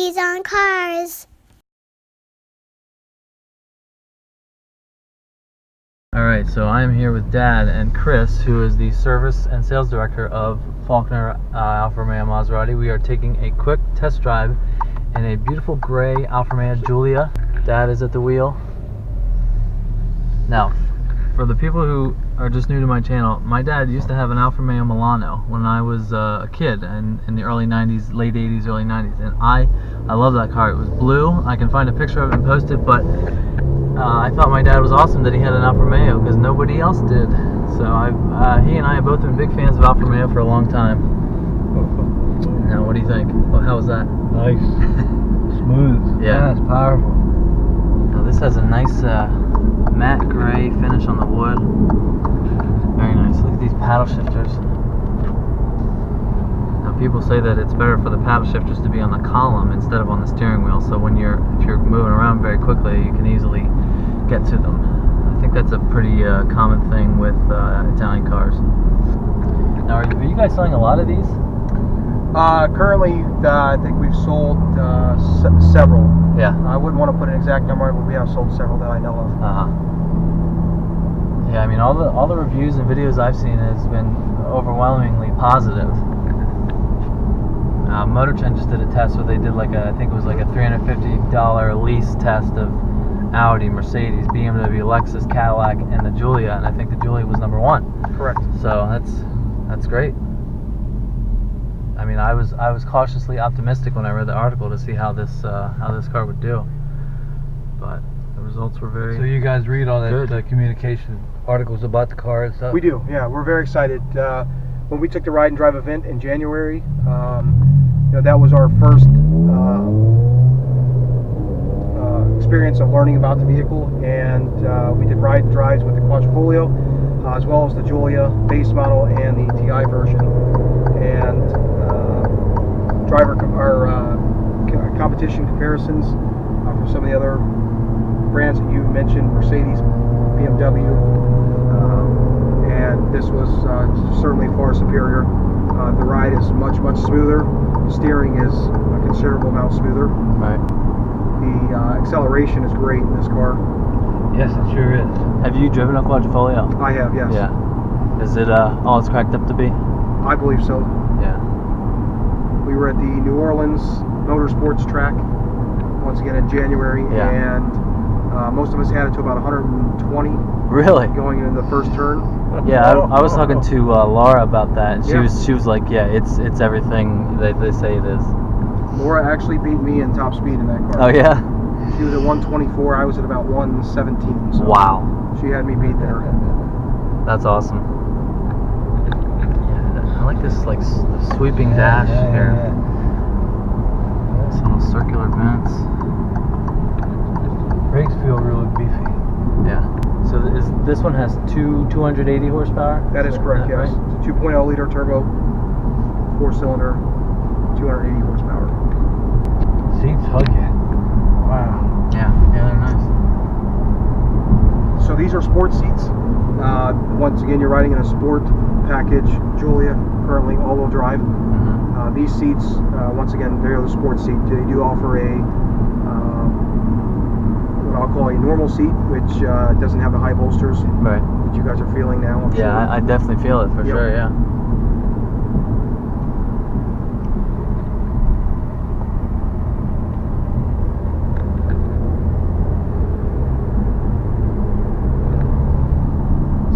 GemmyD's on cars. Alright, so I'm here with Dad and Chris, who is the service and sales director of Faulkner Alfa Romeo Maserati. We are taking a quick test drive in a beautiful gray Alfa Romeo Giulia. Dad is at the wheel. Now, for the people who are just new to my channel, my dad used to have an Alfa Romeo Milano when I was a kid and in the early 90s, late 80s, early 90s, and I love that car. It was blue. I can find a picture of it and post it, but I thought my dad was awesome that he had an Alfa Romeo because nobody else did. So he and I have both been big fans of Alfa Romeo for a long time. Now, what do you think? Well, how was that? Nice. Smooth. Yeah. It's powerful. Now, this has a nice matte gray finish on the wood. Very nice. Look at these paddle shifters. Now, people say that it's better for the paddle shifters to be on the column instead of on the steering wheel, so when if you're moving around very quickly, you can easily get to them. I think that's a pretty common thing with Italian cars. Now, are you guys selling a lot of these? Currently, I think we've sold several. Yeah. I wouldn't want to put an exact number on it, but we have sold several that I know of. Yeah, I mean, all the reviews and videos I've seen has been overwhelmingly positive. Motor Trend just did a test where they did I think it was like a $350 lease test of Audi, Mercedes, BMW, Lexus, Cadillac, and the Giulia, and I think the Giulia was number one. Correct. So that's great. I mean, I was cautiously optimistic when I read the article to see how this car would do, but the results were very. So you guys read all that good. communication articles about the car and stuff? We do, yeah. We're very excited. When we took the ride and drive event in January, that was our first experience of learning about the vehicle, and we did ride and drives with the Quadrifoglio, as well as the Giulia base model and the TI version, and competition comparisons from some of the other brands that you mentioned, Mercedes, BMW, and this was certainly far superior. The ride is much smoother. The steering is a considerable amount smoother. Right. The acceleration is great in this car. Yes, it sure is. Have you driven a Quadrifoglio? I have, yes. Yeah. Is it all it's cracked up to be? I believe so. Yeah. We were at the New Orleans Motorsports track once again in January, Yeah. and most of us had it to about 120 Really? going into the first turn. Yeah, I was talking to Laura about that, and she Yeah. was like, yeah, it's everything they say it is. Laura actually beat me in top speed in that car. Oh yeah? She was at 124. I was at about 117. So Wow. She had me beat there. That's awesome. Yeah, I like this the sweeping dash here. This little circular vents. Brakes feel really beefy. Yeah. So this one has 280 horsepower? That is correct, yes. Right? It's a 2.0 liter turbo, 4-cylinder, 280 horsepower. Seats hug you. Wow. Yeah, they're nice. So these are sport seats. Once again, you're riding in a sport package Giulia, currently all-wheel drive. Mm-hmm. These seats, once again, they're the sport seat. They do offer what I'll call a normal seat, which doesn't have the high bolsters Right. that you guys are feeling now. I'm Yeah, sure. I definitely feel it for Yep. sure, yeah.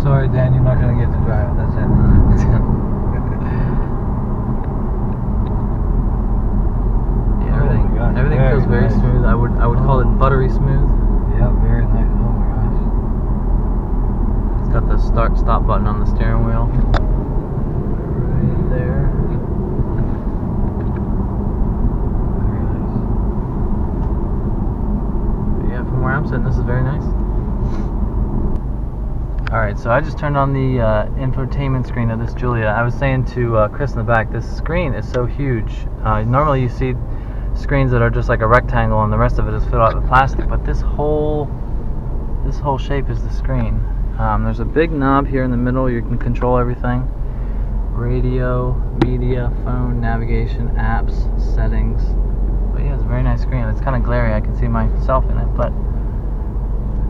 Sorry, Dan, you're not going to get to drive it. That's it. Yeah, Oh my gosh, everything very feels very nice. smooth. I would call it buttery smooth. Yeah, very nice. Oh my gosh. It's got the start-stop button on the steering wheel. Right there. Very nice. But yeah, from where I'm sitting, this is very nice. Alright, so I just turned on the infotainment screen of this Giulia. I was saying to Chris in the back, this screen is so huge. Normally you see screens that are just like a rectangle and the rest of it is filled out with plastic, but this whole shape is the screen. There's a big knob here in the middle. You can control everything. Radio, media, phone, navigation, apps, settings. But yeah, it's very nice. kind of glary. I can see myself in it, but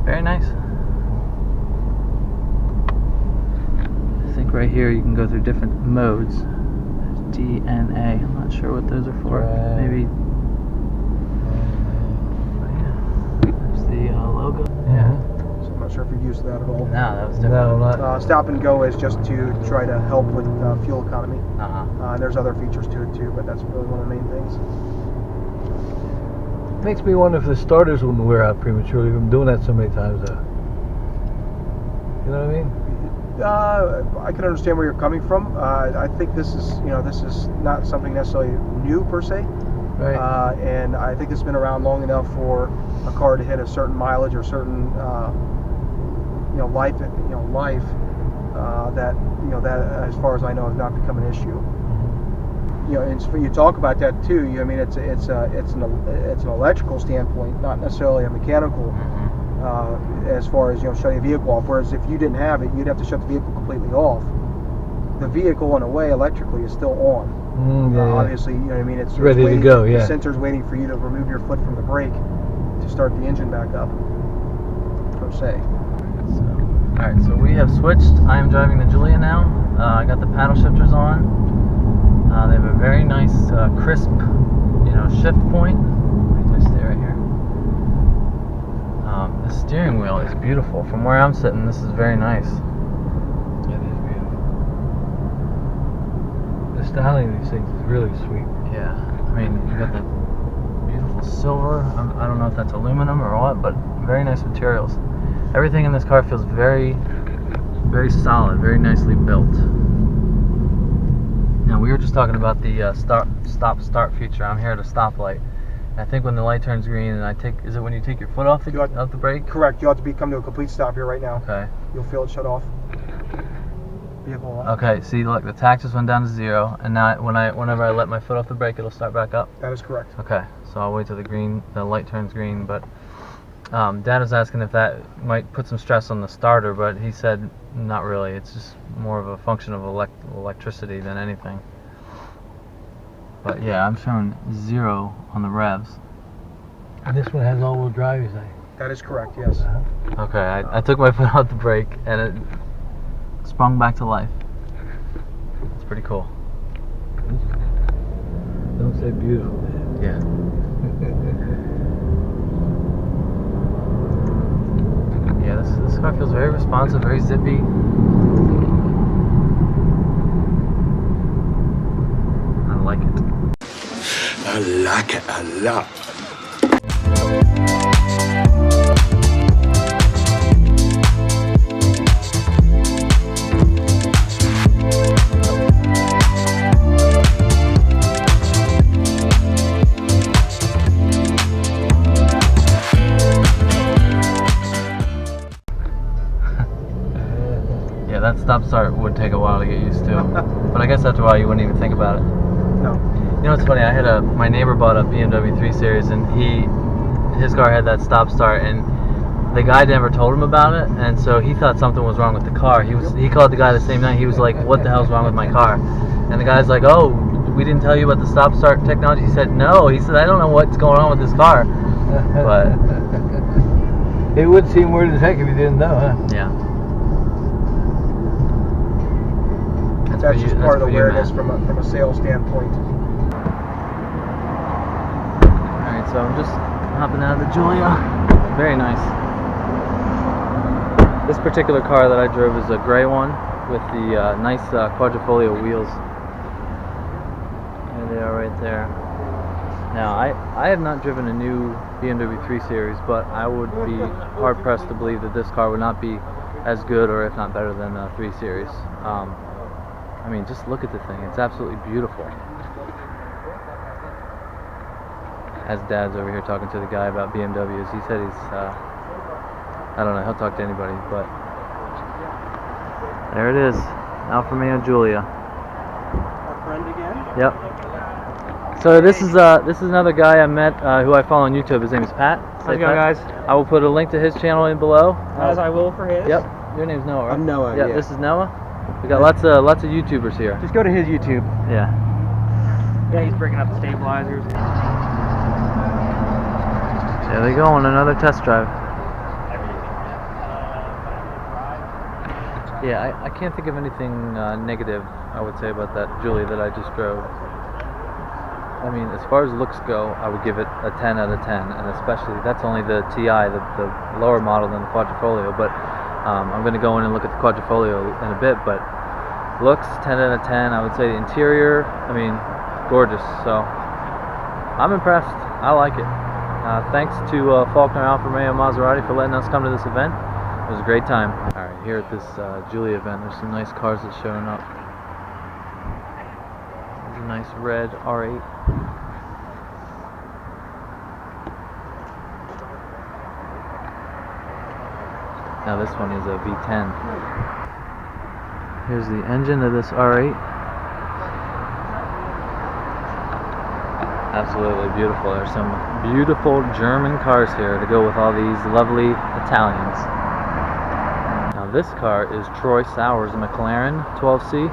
very nice. I think right here you can go through different modes. There's D and A. I'm not sure what those are for. Maybe. But yeah, there's the logo. Yeah. So I'm not sure if you're used to that at all. No, that was different. No, not. Stop and go is just to try to help with fuel economy. Uh-huh. And there's other features to it too, but that's really one of the main things. Makes me wonder if the starters wouldn't wear out prematurely from doing that so many times. You know what I mean? I can understand where you're coming from. I think this is not something necessarily new per se. Right. And I think it's been around long enough for a car to hit a certain mileage or certain life that that as far as I know has not become an issue. And so you talk about that too. I mean, it's an electrical standpoint, not necessarily a mechanical. As far as shutting a vehicle off. Whereas if you didn't have it, you'd have to shut the vehicle completely off. The vehicle, in a way, electrically is still on. Obviously, you know what I mean. It's ready waiting, to go. Yeah. The sensor's waiting for you to remove your foot from the brake to start the engine back up. Per se. All right, so we have switched. I am driving the Giulia now. I got the paddle shifters on. They have a very nice, crisp, shift point. Let me stay right here. The steering wheel is beautiful. From where I'm sitting, this is very nice. It is beautiful. The styling of these things is really sweet. Yeah, I mean, you got the beautiful silver. I don't know if that's aluminum or what, but very nice materials. Everything in this car feels very, very solid, very nicely built. Now, we were just talking about the stop-start feature. I'm here at a stoplight. I think when the light turns green and is it when you take your foot off the brake? Correct. You have to come to a complete stop here right now. Okay. You'll feel it shut off. Vehicle off. Okay, see, look, the tach just went down to 0, and now whenever I let my foot off the brake, it'll start back up. That is correct. Okay, so I'll wait till the light turns green, but Dad was asking if that might put some stress on the starter, but he said not really. It's just more of a function of electricity than anything. But yeah, I'm showing 0 on the revs. And this one has all-wheel drive, you say? That is correct, yes. Okay, I took my foot off the brake and it sprung back to life. It's pretty cool. Don't say beautiful, man. Yeah. Yeah, this car feels very responsive, very zippy. I like it. I like it a lot. Yeah, that stop-start would take a while to get used to. But I guess after a while you wouldn't even think about it. No. You know what's funny? I had my neighbor bought a BMW 3 Series, and his car had that stop-start, and the guy never told him about it, and so he thought something was wrong with the car. He called the guy the same night. He was like, "What the hell's wrong with my car?" And the guy's like, "Oh, we didn't tell you about the stop-start technology." He said, "No." He said, "I don't know what's going on with this car." But it would seem weird as heck if you didn't know, huh? yeah. That's just part of the for you, awareness man. from a sales standpoint. Alright, so I'm just hopping out of the Giulia. Very nice. This particular car that I drove is a gray one with the nice Quadrifoglio wheels. There they are right there. Now, I have not driven a new BMW 3 Series, but I would be hard-pressed to believe that this car would not be as good or if not better than a 3 Series. I mean, just look at the thing. It's absolutely beautiful. As Dad's over here talking to the guy about BMWs, he said he's, I don't know, he'll talk to anybody, but there it is, Alfa Romeo Giulia. Our friend again? Yep. So this is another guy I met who I follow on YouTube. His name is Pat. How's it going, guys? I will put a link to his channel in below. As I will for his. Yep. Your name's Noah, right? I'm Noah, Yeah. yeah. This is Noah. We got lots of YouTubers here. Just go to his YouTube. Yeah. Yeah, he's breaking up the stabilizers. There you go on another test drive. Yeah, I can't think of anything negative I would say about that Giulia that I just drove. I mean, as far as looks go, I would give it a 10 out of 10, and especially, that's only the TI, the lower model than the Quadrifoglio, but I'm going to go in and look at the Quadrifoglio in a bit, but looks, 10 out of 10. I would say the interior, I mean, gorgeous, so I'm impressed. I like it. Thanks to Faulkner Alfa Romeo Maserati for letting us come to this event. It was a great time. Alright, here at this Giulia event, there's some nice cars that's showing up. There's a nice red R8. Now this one is a V10. Here's the engine of this R8. Absolutely beautiful. There's some beautiful German cars here to go with all these lovely Italians. Now this car is Troy Sauer's McLaren 12C.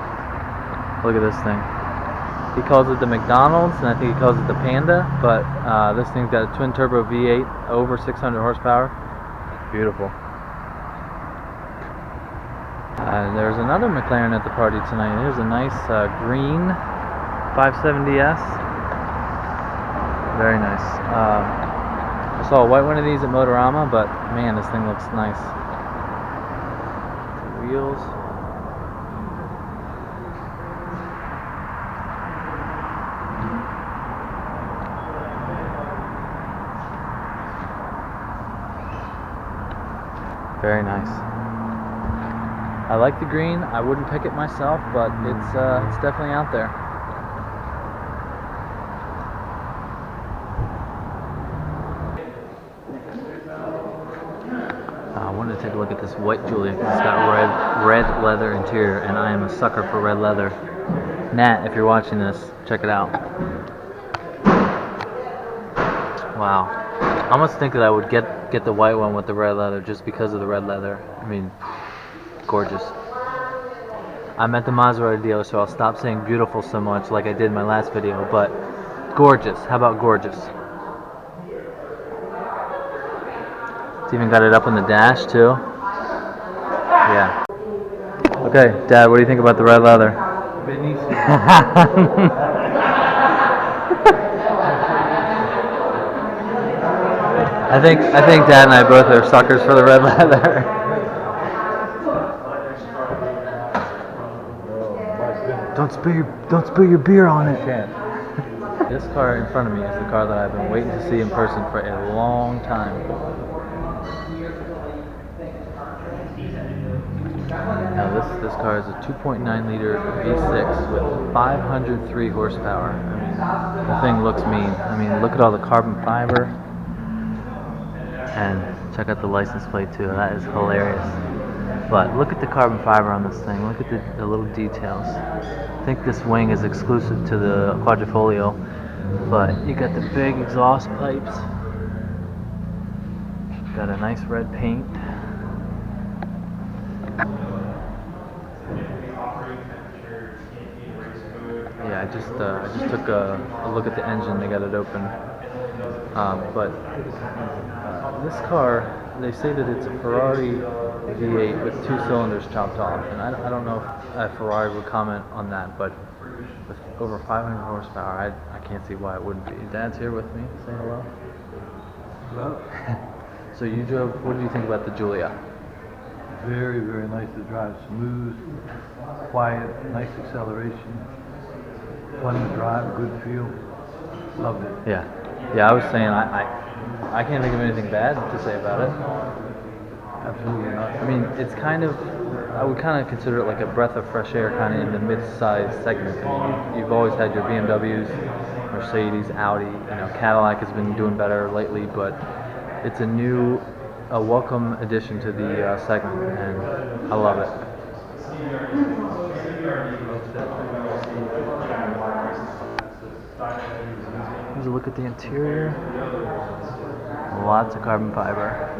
Look at this thing. He calls it the McDonald's, and I think he calls it the Panda, but this thing's got a twin turbo V8, over 600 horsepower. Beautiful. There's another McLaren at the party tonight. Here's a nice green 570S. Very nice. I saw a white one of these at Motorama, but man, this thing looks nice. The wheels. Very nice. I like the green. I wouldn't pick it myself, but it's definitely out there. I wanted to take a look at this white Giulia. It's got red leather interior, and I am a sucker for red leather. Nat, if you're watching this, check it out. Wow. I almost think that I would get the white one with the red leather just because of the red leather. I mean, gorgeous. I'm at the Maserati dealer, so I'll stop saying beautiful so much like I did in my last video, but gorgeous. How about gorgeous? It's even got it up on the dash too. Yeah. Okay, Dad, what do you think about the red leather? I think Dad and I both are suckers for the red leather. Don't spill your beer on it. This car in front of me is the car that I've been waiting to see in person for a long time. Now this car is a 2.9 liter V6 with 503 horsepower. I mean, the thing looks mean. I mean, look at all the carbon fiber. And check out the license plate too. That is hilarious. But look at the carbon fiber on this thing. Look at the little details. I think this wing is exclusive to the Quadrifoglio, but you got the big exhaust pipes. Got a nice red paint. Yeah, I just took a look at the engine. They got it open. But this car, they say that it's a Ferrari V8 with 2 cylinders chopped off, and I don't know if a Ferrari would comment on that, but with over 500 horsepower, I can't see why it wouldn't be. Dad's here with me. Say hello. Hello. So you drove. What did you think about the Giulia? Very, very nice to drive. Smooth, quiet, nice acceleration. Fun to drive, good feel. Loved it. Yeah. Yeah, I was saying I can't think of anything bad to say about it. Absolutely not. I mean, it's kind of, I would kind of consider it like a breath of fresh air kind of in the mid-size segment. I mean, you've always had your BMWs, Mercedes, Audi, Cadillac has been doing better lately, but it's a welcome addition to the segment, and I love it. Here's a look at the interior. Lots of carbon fiber.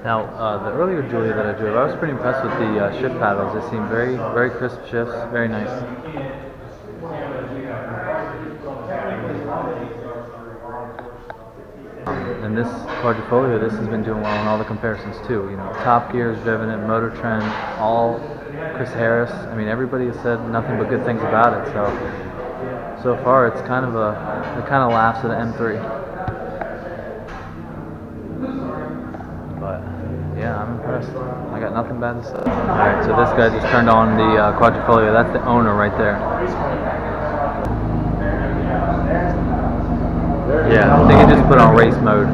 Now, the earlier Giulia that I drove, I was pretty impressed with the shift paddles. They seem very, very crisp shifts, very nice. and this Quadrifoglio, this has been doing well in all the comparisons too. You know, Top Gear's driven it, Motor Trend, all Chris Harris. I mean, everybody has said nothing but good things about it. So far, it's kind of it kind of laughs at the M3. But yeah, I'm impressed. I got nothing bad to say. All right, so this guy just turned on the Quadrifoglio. That's the owner right there. Yeah, I think it just put on race mode.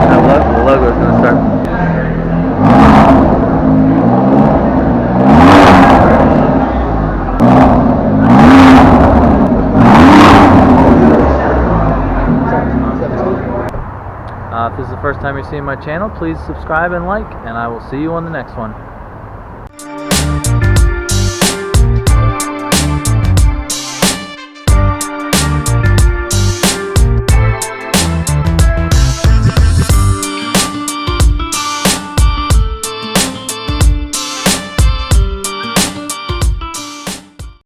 The logo is going to start. If this is the first time you're seeing my channel, please subscribe and like, and I will see you on the next one.